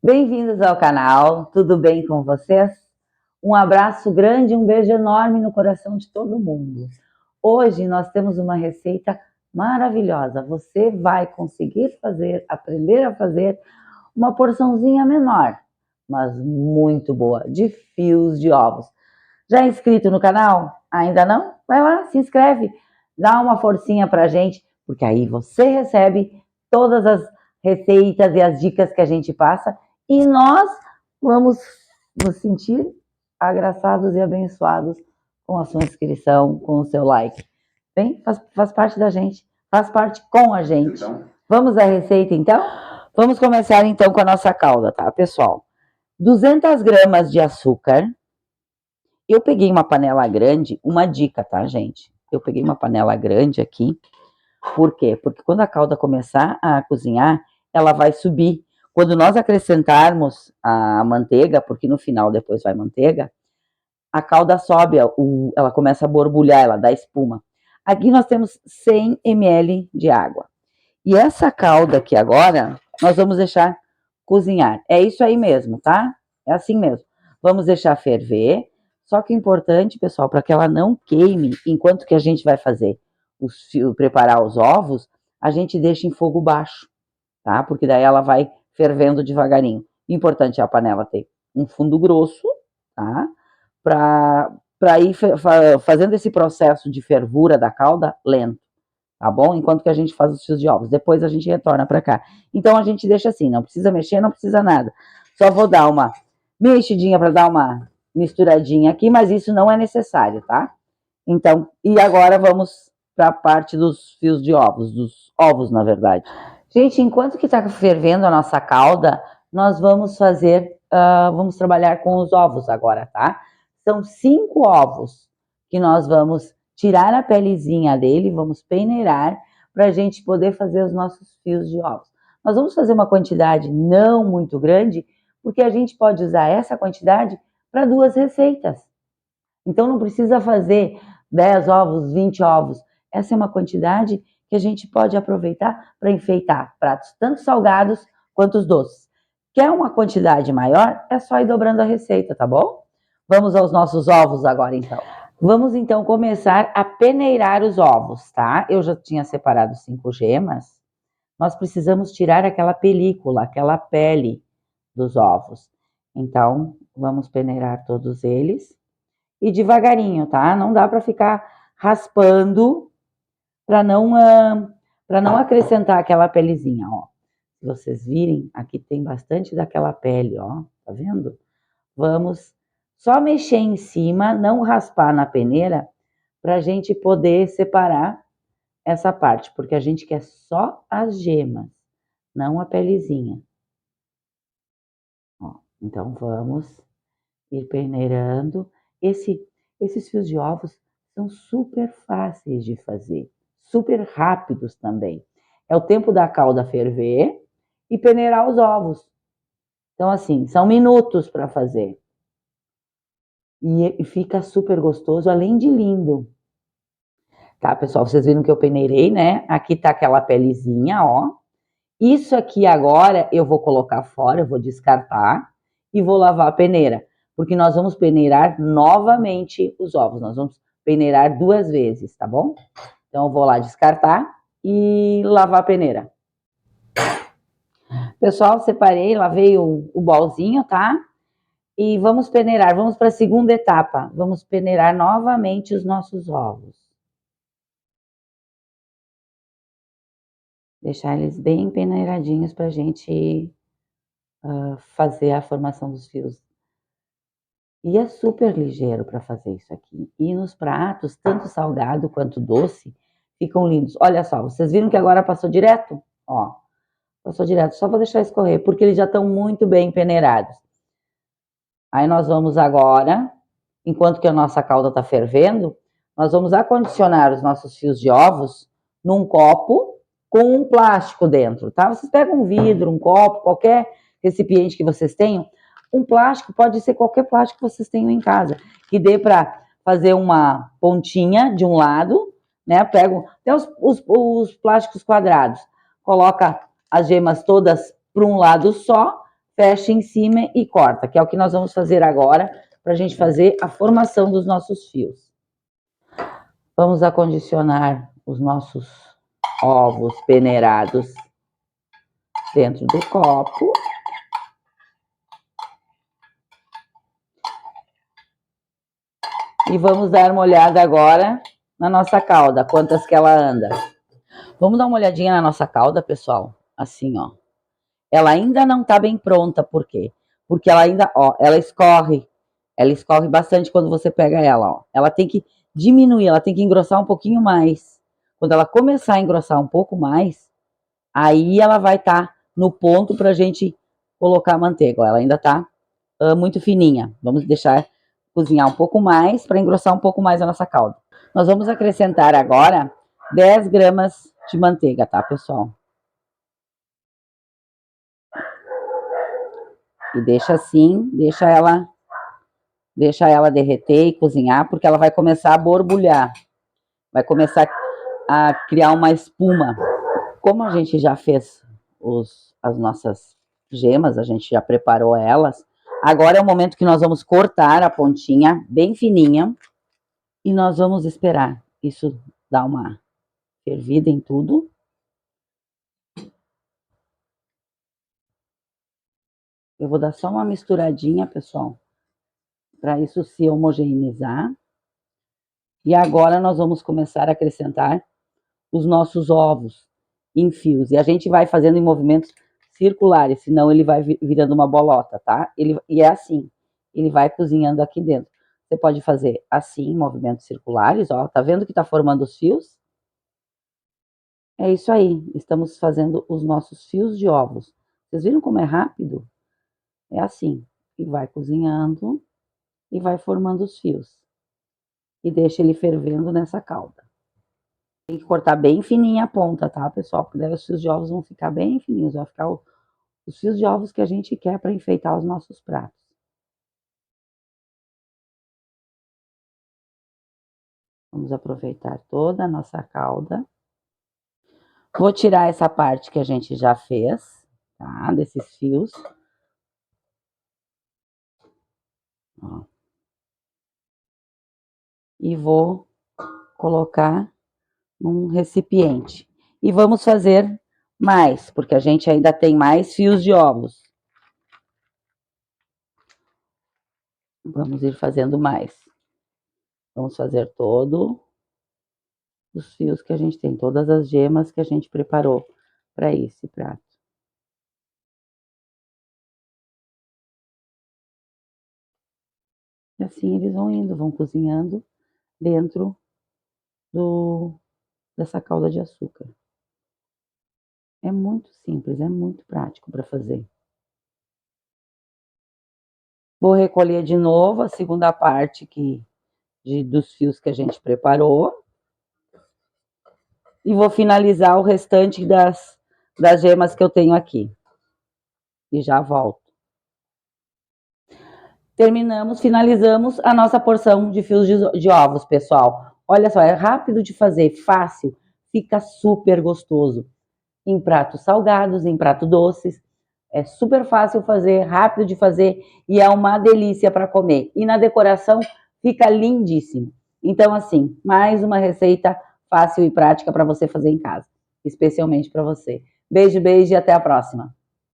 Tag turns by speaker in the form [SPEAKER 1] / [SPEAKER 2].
[SPEAKER 1] Bem-vindos ao canal, tudo bem com vocês? Um abraço grande, um beijo enorme no coração de todo mundo. Hoje nós temos uma receita maravilhosa. Você vai conseguir aprender a fazer uma porçãozinha menor, mas muito boa, de fios de ovos. Já é inscrito no canal? Ainda não? Vai lá, se inscreve, dá uma forcinha pra gente, porque aí você recebe todas as receitas e as dicas que a gente passa e nós vamos nos sentir agraciados e abençoados com a sua inscrição, com o seu like. Bem, faz parte da gente, faz parte com a gente. Então. Vamos à receita, então? Vamos começar, então, com a nossa calda, tá, pessoal? 200 gramas de açúcar. Eu peguei uma panela grande, uma dica, tá, gente? Eu peguei uma panela grande aqui. Por quê? Porque quando a calda começar a cozinhar, ela vai subir. Quando nós acrescentarmos a manteiga, porque no final depois vai manteiga, a calda sobe, ela começa a borbulhar, ela dá espuma. Aqui nós temos 100 ml de água. E essa calda aqui agora, nós vamos deixar cozinhar. É isso aí mesmo, tá? É assim mesmo. Vamos deixar ferver. Só que é importante, pessoal, para que ela não queime, enquanto que a gente vai fazer preparar os ovos, a gente deixa em fogo baixo, tá? Porque daí ela vai fervendo devagarinho. Importante é a panela ter um fundo grosso, tá? Para ir fazendo esse processo de fervura da calda lento, tá bom? Enquanto que a gente faz os fios de ovos. Depois a gente retorna para cá. Então a gente deixa assim, não precisa mexer, não precisa nada. Só vou dar uma mexidinha para dar uma misturadinha aqui, mas isso não é necessário, tá? Então, e agora vamos para a parte dos fios de ovos, dos ovos, na verdade. Gente, enquanto que está fervendo a nossa calda, nós vamos vamos trabalhar com os ovos agora, tá? São 5 ovos que nós vamos tirar a pelezinha dele, vamos peneirar para a gente poder fazer os nossos fios de ovos. Nós vamos fazer uma quantidade não muito grande, porque a gente pode usar essa quantidade para 2 receitas. Então não precisa fazer 10 ovos, 20 ovos. Essa é uma quantidade que a gente pode aproveitar para enfeitar pratos tanto salgados quanto os doces. Quer uma quantidade maior? É só ir dobrando a receita, tá bom? Vamos aos nossos ovos agora, então. Vamos, então, começar a peneirar os ovos, tá? Eu já tinha separado 5 gemas. Nós precisamos tirar aquela película, aquela pele dos ovos. Então, vamos peneirar todos eles. E devagarinho, tá? Não dá para ficar raspando para não acrescentar aquela pelezinha, ó. Se vocês virem, aqui tem bastante daquela pele, ó. Tá vendo? Vamos só mexer em cima, não raspar na peneira, para a gente poder separar essa parte, porque a gente quer só as gemas, não a pelezinha. Ó, então vamos ir peneirando. Esses fios de ovos são super fáceis de fazer, super rápidos também. É o tempo da calda ferver e peneirar os ovos. Então, assim, são minutos para fazer. E fica super gostoso, além de lindo. Tá, pessoal, vocês viram que eu peneirei, né? Aqui tá aquela pelezinha, ó. Isso aqui agora eu vou colocar fora, eu vou descartar e vou lavar a peneira. Porque nós vamos peneirar novamente os ovos. Nós vamos peneirar 2 vezes, tá bom? Então eu vou lá descartar e lavar a peneira. Pessoal, separei, lavei o bolzinho, tá? E vamos peneirar, vamos para a segunda etapa. Vamos peneirar novamente os nossos ovos. Deixar eles bem peneiradinhos para a gente fazer a formação dos fios. E é super ligeiro para fazer isso aqui. E nos pratos, tanto salgado quanto doce, ficam lindos. Olha só, vocês viram que agora passou direto? Ó, passou direto. Só vou deixar escorrer, porque eles já estão muito bem peneirados. Aí nós vamos agora, enquanto que a nossa calda está fervendo, nós vamos acondicionar os nossos fios de ovos num copo com um plástico dentro, tá? Vocês pegam um vidro, um copo, qualquer recipiente que vocês tenham. Um plástico pode ser qualquer plástico que vocês tenham em casa, que dê para fazer uma pontinha de um lado, né? Pego até os plásticos quadrados, coloca as gemas todas para um lado só, fecha em cima e corta, que é o que nós vamos fazer agora para a gente fazer a formação dos nossos fios. Vamos acondicionar os nossos ovos peneirados dentro do copo. E vamos dar uma olhada agora na nossa calda, quantas que ela anda. Vamos dar uma olhadinha na nossa calda, pessoal. Assim, ó. Ela ainda não tá bem pronta, por quê? Porque ela ainda, ó, ela escorre bastante quando você pega ela, ó. Ela tem que diminuir, ela tem que engrossar um pouquinho mais. Quando ela começar a engrossar um pouco mais, aí ela vai estar no ponto pra gente colocar a manteiga, ó. Ela ainda tá muito fininha. Vamos deixar cozinhar um pouco mais para engrossar um pouco mais a nossa calda. Nós vamos acrescentar agora 10 gramas de manteiga, tá, pessoal? E deixa assim, deixa ela derreter e cozinhar, porque ela vai começar a borbulhar. Vai começar a criar uma espuma. Como a gente já fez as nossas gemas, a gente já preparou elas, agora é o momento que nós vamos cortar a pontinha bem fininha e nós vamos esperar isso dar uma fervida em tudo. Eu vou dar só uma misturadinha, pessoal, para isso se homogeneizar. E agora nós vamos começar a acrescentar os nossos ovos em fios. E a gente vai fazendo em movimentos circulares, senão ele vai virando uma bolota, tá? E é assim, ele vai cozinhando aqui dentro. Você pode fazer assim, movimentos circulares, ó. Tá vendo que tá formando os fios? É isso aí, estamos fazendo os nossos fios de ovos. Vocês viram como é rápido? É assim, e vai cozinhando e vai formando os fios. E deixa ele fervendo nessa calda. Tem que cortar bem fininha a ponta, tá, pessoal? Porque daí os fios de ovos vão ficar bem fininhos, vai ficar os fios de ovos que a gente quer para enfeitar os nossos pratos. Vamos aproveitar toda a nossa calda. Vou tirar essa parte que a gente já fez, tá? Desses fios. Ó. E vou colocar num recipiente. E vamos fazer mais, porque a gente ainda tem mais fios de ovos. Vamos ir fazendo mais. Vamos fazer todo os fios que a gente tem, todas as gemas que a gente preparou para esse prato. E assim eles vão indo, vão cozinhando dentro dessa calda de açúcar. É muito simples, é muito prático para fazer. Vou recolher de novo a segunda parte dos fios que a gente preparou. E vou finalizar o restante das gemas que eu tenho aqui. E já volto. Finalizamos a nossa porção de fios de ovos, pessoal. Olha só, é rápido de fazer, fácil, fica super gostoso. Em pratos salgados, em pratos doces. É super fácil fazer, rápido de fazer e é uma delícia para comer. E na decoração fica lindíssimo. Então, assim, mais uma receita fácil e prática para você fazer em casa, especialmente para você. Beijo, beijo e até a próxima.